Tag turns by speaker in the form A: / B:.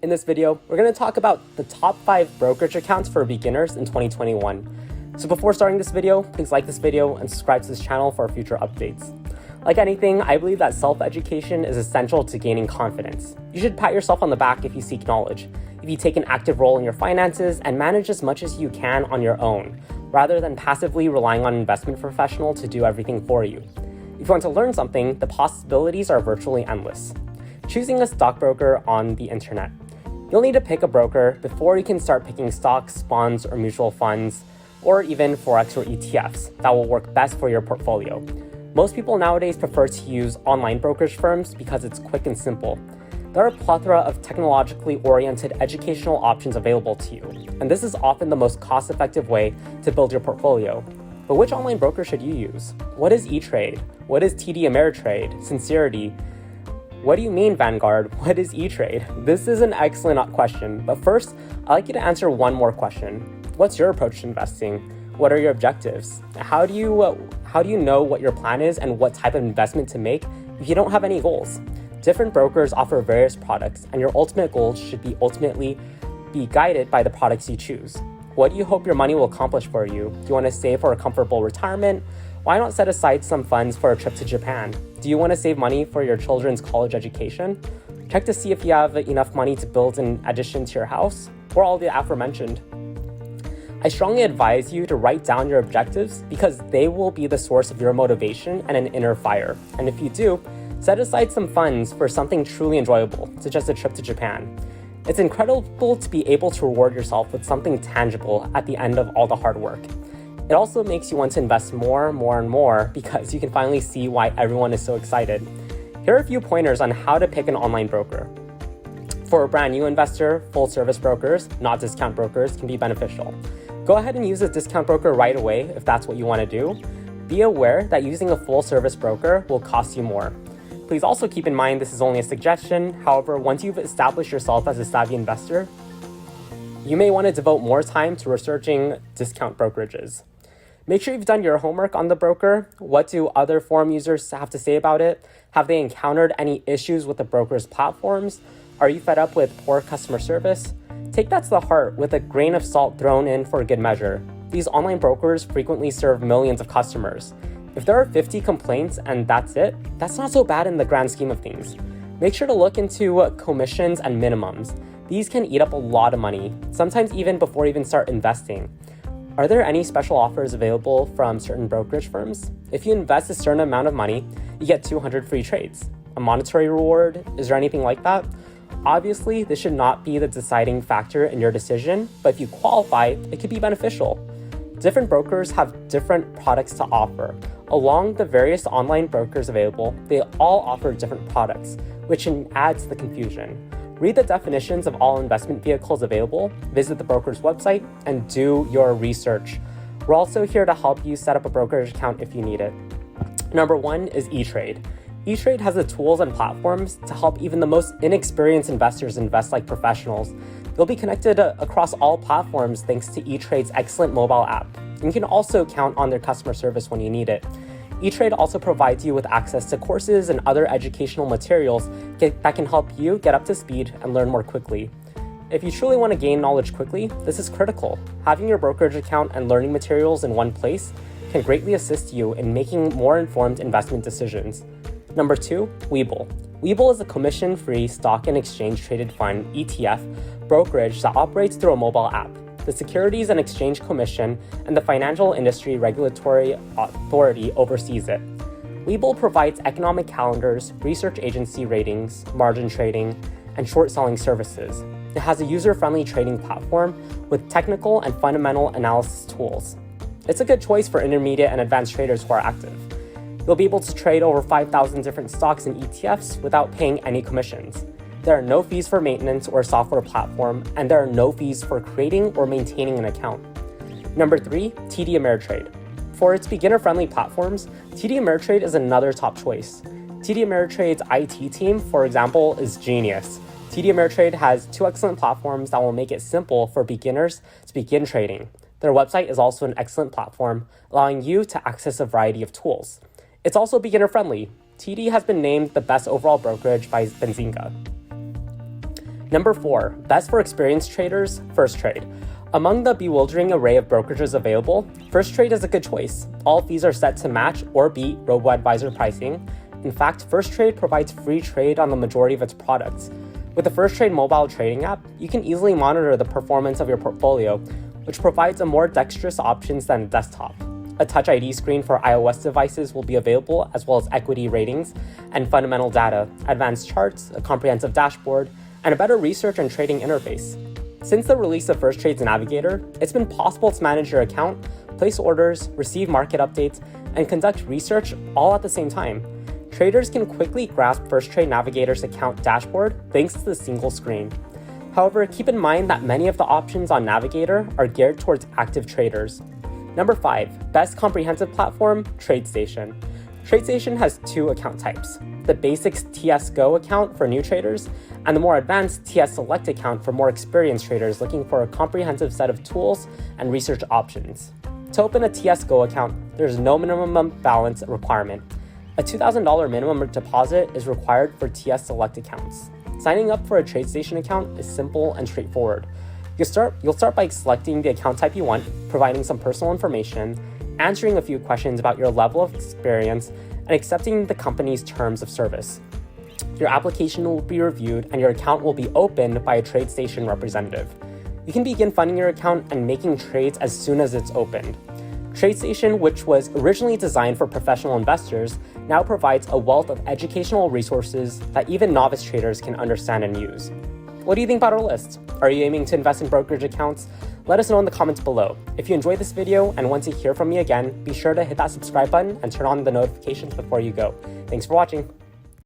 A: In this video, we're going to talk about the top 5 brokerage accounts for beginners in 2021. So before starting this video, please like this video and subscribe to this channel for future updates. Like anything, I believe that self-education is essential to gaining confidence. You should pat yourself on the back if you seek knowledge, if you take an active role in your finances and manage as much as you can on your own, rather than passively relying on an investment professional to do everything for you. If you want to learn something, the possibilities are virtually endless. Choosing a stockbroker on the internet. You'll need to pick a broker before you can start picking stocks, bonds, or mutual funds, or even Forex or ETFs that will work best for your portfolio. Most people nowadays prefer to use online brokerage firms because it's quick and simple. There are a plethora of technologically oriented educational options available to you, and this is often the most cost-effective way to build your portfolio. But which online broker should you use? What is E-Trade? What is TD Ameritrade? Sincerity? What do you mean, Vanguard? What is E-Trade? This is an excellent question, but first, I'd like you to answer one more question. What's your approach to investing? What are your objectives? How do you know what your plan is and what type of investment to make if you don't have any goals? Different brokers offer various products, and your ultimate goals should ultimately be guided by the products you choose. What do you hope your money will accomplish for you? Do you want to save for a comfortable retirement? Why not set aside some funds for a trip to Japan? Do you want to save money for your children's college education? Check to see if you have enough money to build an addition to your house, or all the aforementioned. I strongly advise you to write down your objectives because they will be the source of your motivation and an inner fire. And if you do, set aside some funds for something truly enjoyable, such as a trip to Japan. It's incredible to be able to reward yourself with something tangible at the end of all the hard work. It also makes you want to invest more and more because you can finally see why everyone is so excited. Here are a few pointers on how to pick an online broker. For a brand new investor, full-service brokers, not discount brokers, can be beneficial. Go ahead and use a discount broker right away if that's what you want to do. Be aware that using a full-service broker will cost you more. Please also keep in mind this is only a suggestion. However, once you've established yourself as a savvy investor, you may want to devote more time to researching discount brokerages. Make sure you've done your homework on the broker. What do other forum users have to say about it? Have they encountered any issues with the broker's platforms? Are you fed up with poor customer service? Take that to the heart with a grain of salt thrown in for good measure. These online brokers frequently serve millions of customers. If there are 50 complaints and that's it, that's not so bad in the grand scheme of things. Make sure to look into commissions and minimums. These can eat up a lot of money, sometimes even before you even start investing. Are there any special offers available from certain brokerage firms? If you invest a certain amount of money, you get 200 free trades. A monetary reward? Is there anything like that? Obviously, this should not be the deciding factor in your decision, but if you qualify, it could be beneficial. Different brokers have different products to offer. Along the various online brokers available, they all offer different products, which adds to the confusion. Read the definitions of all investment vehicles available, visit the broker's website, and do your research. We're also here to help you set up a brokerage account if you need it. Number 1 is E-Trade. E-Trade has the tools and platforms to help even the most inexperienced investors invest like professionals. You'll be connected across all platforms thanks to E-Trade's excellent mobile app. And you can also count on their customer service when you need it. E-Trade also provides you with access to courses and other educational materials that can help you get up to speed and learn more quickly. If you truly want to gain knowledge quickly, this is critical. Having your brokerage account and learning materials in one place can greatly assist you in making more informed investment decisions. Number 2, Webull. Webull is a commission-free stock and exchange-traded fund ETF brokerage that operates through a mobile app. The Securities and Exchange Commission and the Financial Industry Regulatory Authority oversees it. Webull provides economic calendars, research agency ratings, margin trading, and short selling services. It has a user-friendly trading platform with technical and fundamental analysis tools. It's a good choice for intermediate and advanced traders who are active. You'll be able to trade over 5,000 different stocks and ETFs without paying any commissions. There are no fees for maintenance or software platform, and there are no fees for creating or maintaining an account. Number 3, TD Ameritrade. For its beginner-friendly platforms, TD Ameritrade is another top choice. TD Ameritrade's IT team, for example, is genius. TD Ameritrade has 2 excellent platforms that will make it simple for beginners to begin trading. Their website is also an excellent platform, allowing you to access a variety of tools. It's also beginner-friendly. TD has been named the best overall brokerage by Benzinga. Number 4, best for experienced traders, Firstrade. Among the bewildering array of brokerages available, Firstrade is a good choice. All fees are set to match or beat robo-advisor pricing. In fact, Firstrade provides free trade on the majority of its products. With the Firstrade mobile trading app, you can easily monitor the performance of your portfolio, which provides a more dexterous options than a desktop. A Touch ID screen for iOS devices will be available, as well as equity ratings and fundamental data, advanced charts, a comprehensive dashboard, and a better research and trading interface. Since the release of Firstrade's Navigator, it's been possible to manage your account, place orders, receive market updates, and conduct research all at the same time. Traders can quickly grasp Firstrade Navigator's account dashboard thanks to the single screen. However, keep in mind that many of the options on Navigator are geared towards active traders. Number 5, best comprehensive platform, TradeStation. TradeStation has 2 account types: the basics TS Go account for new traders, and the more advanced TS Select account for more experienced traders looking for a comprehensive set of tools and research options. To open a TS Go account, there's no minimum balance requirement. A $2,000 minimum deposit is required for TS Select accounts. Signing up for a TradeStation account is simple and straightforward. You'll start by selecting the account type you want, providing some personal information, answering a few questions about your level of experience, and accepting the company's terms of service. Your application will be reviewed and your account will be opened by a TradeStation representative. You can begin funding your account and making trades as soon as it's opened. TradeStation, which was originally designed for professional investors, now provides a wealth of educational resources that even novice traders can understand and use. What do you think about our list? Are you aiming to invest in brokerage accounts? Let us know in the comments below. If you enjoyed this video and want to hear from me again, be sure to hit that subscribe button and turn on the notifications before you go. Thanks for watching.